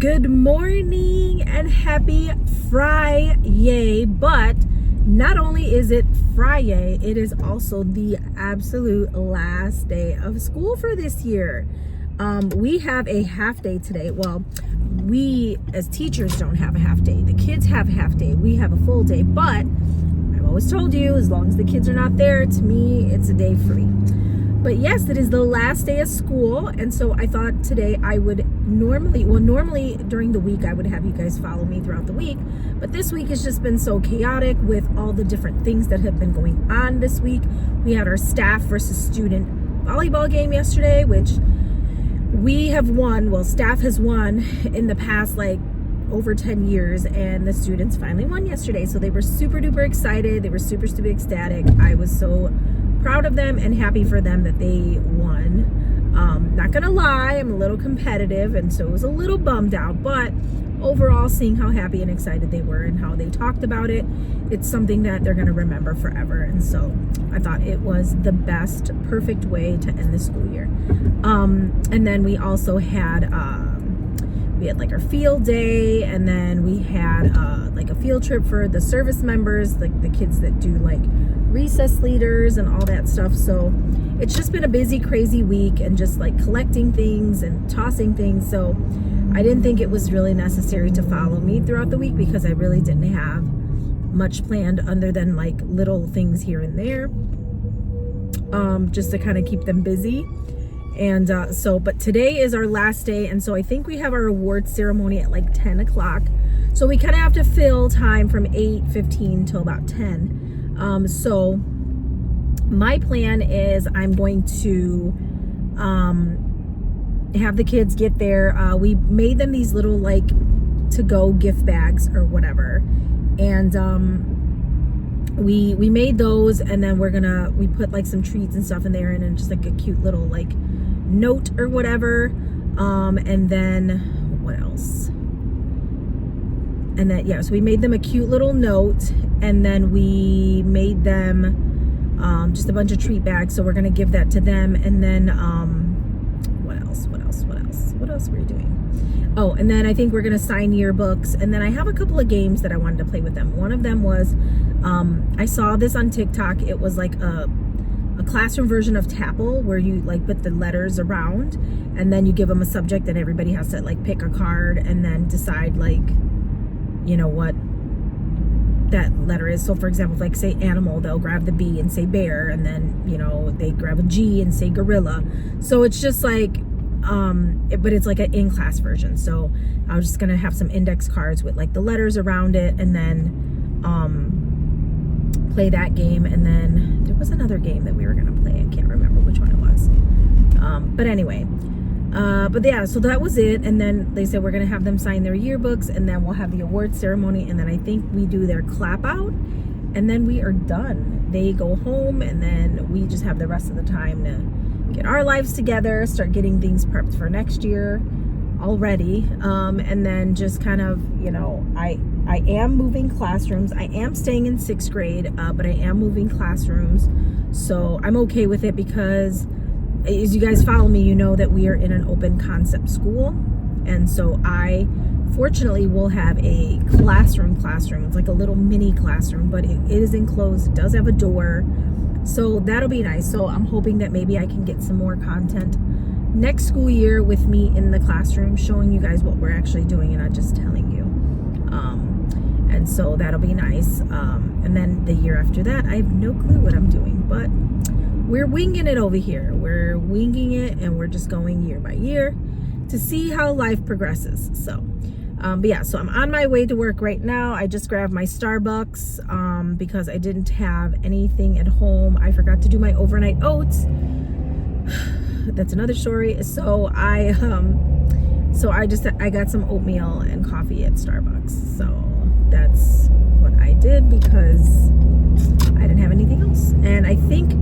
Good morning and happy Friday. But not only is it Friday, it is also the absolute last day of school for this year. We have a half day today. Well, we as teachers don't have a half day. The kids have a half day. We have a full day. But I've always told you, as long as the kids are not there, to me, it's a day free. But yes, it is the last day of school, and so I thought today I would normally during the week I would have you guys follow me throughout the week, but this week has just been so chaotic with all the different things that have been going on this week. We had our staff versus student volleyball game yesterday, which we have won. Well, staff has won in the past over 10 years, and the students finally won yesterday, so they were super duper excited. They were super ecstatic. I was so proud of them and happy for them that they won. Not gonna lie, I'm a little competitive, and so I was a little bummed out, but overall, seeing how happy and excited they were and how they talked about it, it's something that they're gonna remember forever. And so I thought it was the best, perfect way to end the school year. And then we also had our field day, and then we had a field trip for the service members, the kids that do recess leaders and all that stuff. So it's just been a busy, crazy week, and just collecting things and tossing things. So I didn't think it was really necessary to follow me throughout the week because I really didn't have much planned other than little things here and there, just to kind of keep them busy. And but today is our last day, and so I think we have our awards ceremony at 10 o'clock. So we kind of have to fill time from 8:15 till about 10. So my plan is I'm going to have the kids get there. We made them these little to-go gift bags or whatever, and we made those, and then we put some treats and stuff in there, and then just a cute little note or whatever. And then what else? And then so we made them a cute little note, and then we made them just a bunch of treat bags, so we're gonna give that to them. And then what else were we doing? Oh, and then I think we're gonna sign yearbooks, and then I have a couple of games that I wanted to play with them. One of them was I saw this on TikTok. It was a classroom version of Tapple, where you put the letters around, and then you give them a subject, and everybody has to pick a card and then decide what that letter is. So for example, if say animal, they'll grab the B and say bear, and then they grab a G and say gorilla. So it's just but it's an in-class version. So I was just gonna have some index cards with the letters around it, and then play that game. And then there was another game that we were gonna play. I can't remember which one it was. But anyway, but yeah, so that was it. And then they said we're gonna have them sign their yearbooks, and then we'll have the award ceremony, and then I think we do their clap out, and then we are done. They go home, and then we just have the rest of the time to get our lives together, start getting things prepped for next year already. And then just kind of, I am moving classrooms. I am staying in 6th grade, but I am moving classrooms. So I'm okay with it because as you guys follow me, you know that we are in an open concept school. And so I fortunately will have a classroom. It's a little mini classroom, but it is enclosed. It does have a door. So that'll be nice. So I'm hoping that maybe I can get some more content next school year with me in the classroom, showing you guys what we're actually doing and not just telling you. And so that'll be nice. And then the year after that, I have no clue what I'm doing, but we're winging it over here. We're winging it, and we're just going year by year to see how life progresses. So, but yeah, so I'm on my way to work right now. I just grabbed my Starbucks because I didn't have anything at home. I forgot to do my overnight oats. That's another story. So I got some oatmeal and coffee at Starbucks. So that's what I did because I didn't have anything else. And I think,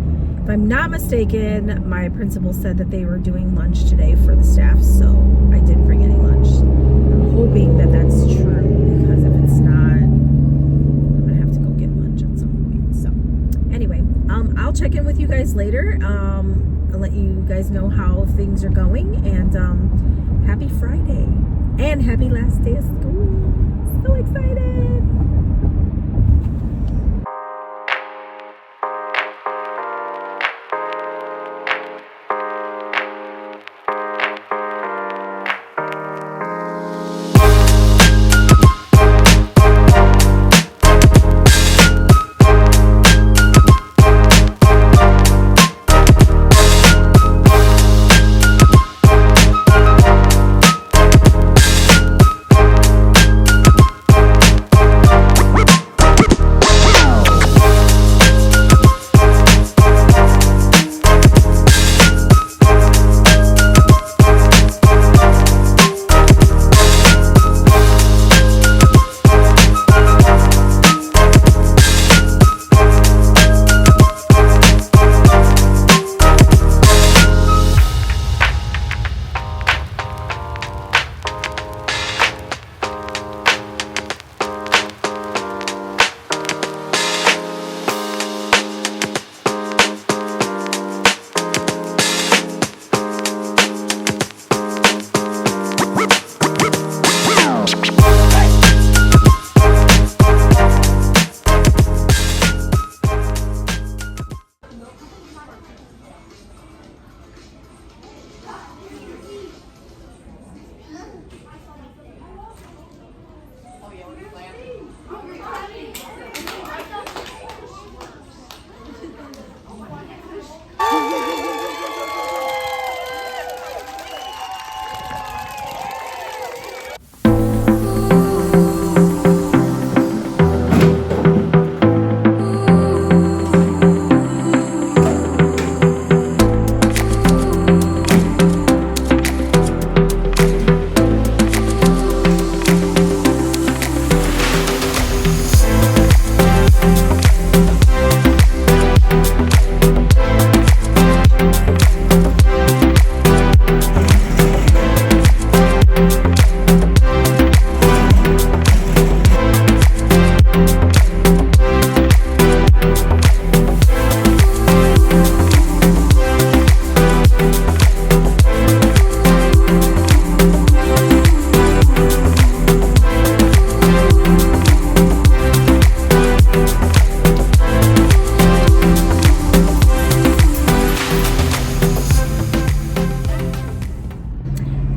if I'm not mistaken, my principal said that they were doing lunch today for the staff, so I didn't bring any lunch. I'm hoping that that's true, because if it's not, I'm gonna have to go get lunch at some point. So anyway, I'll check in with you guys later. let you guys know how things are going. And happy Friday and happy last day of school. So excited.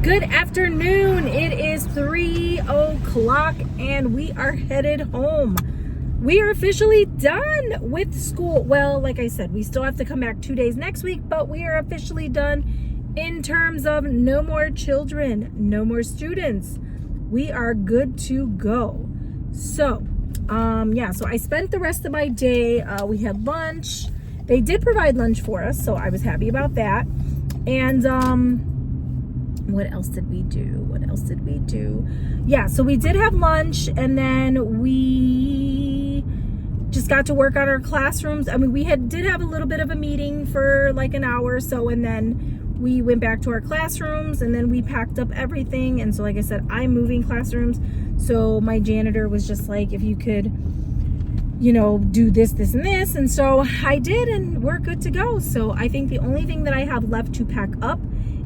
Good afternoon. It is 3 o'clock and we are headed home. We are officially done with school. Well, like I said, we still have to come back 2 days next week, but we are officially done in terms of no more children, no more students. We are good to go. So, yeah, so I spent the rest of my day. We had lunch. They did provide lunch for us, so I was happy about that. And, what else did we do? Yeah, so we did have lunch, and then we just got to work on our classrooms. I mean, we did have a little bit of a meeting for like an hour or so, and then we went back to our classrooms, and then we packed up everything. And so, like I said, I'm moving classrooms, so my janitor was just like, if you could, you know, do this, this, and this. And so I did, and we're good to go. So I think the only thing that I have left to pack up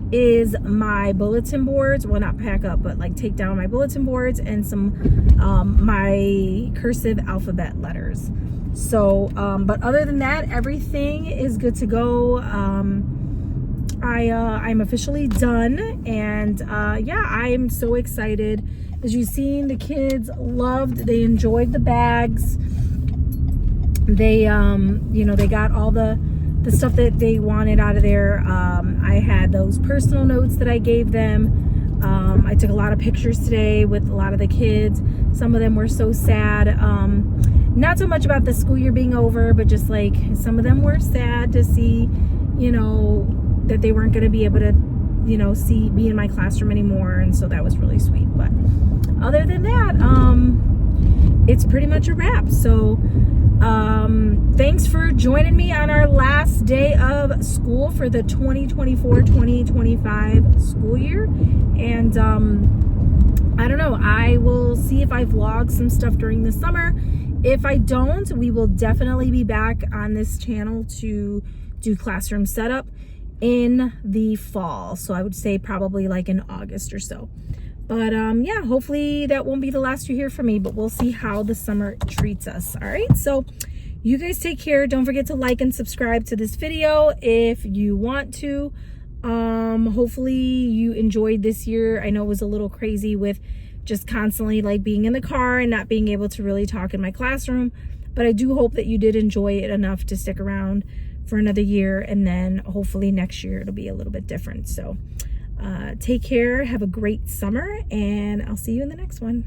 is my bulletin boards. Well, not pack up, but like take down my bulletin boards and some my cursive alphabet letters. So but other than that, everything is good to go. I'm officially done, and yeah, I'm so excited. As you've seen, the kids they enjoyed the bags. They you know, they got all the stuff that they wanted out of there. I had those personal notes that I gave them. I took a lot of pictures today with a lot of the kids. Some of them were so sad. Not so much about the school year being over, but just like some of them were sad to see, you know, that they weren't going to be able to, you know, be in my classroom anymore. And so that was really sweet. But other than that, it's pretty much a wrap. So thanks for joining me on our last day of school for the 2024-2025 school year. And I don't know, I will see if I vlog some stuff during the summer. If I don't, we will definitely be back on this channel to do classroom setup. in the fall. So I would say probably like in August or so. But yeah, hopefully that won't be the last you hear from me, but we'll see how the summer treats us. All right, so you guys take care. Don't forget to like and subscribe to this video if you want to. Hopefully you enjoyed this year. I know it was a little crazy with just constantly like being in the car and not being able to really talk in my classroom, but I do hope that you did enjoy it enough to stick around for another year, and then hopefully next year it'll be a little bit different. So take care, have a great summer, and I'll see you in the next one.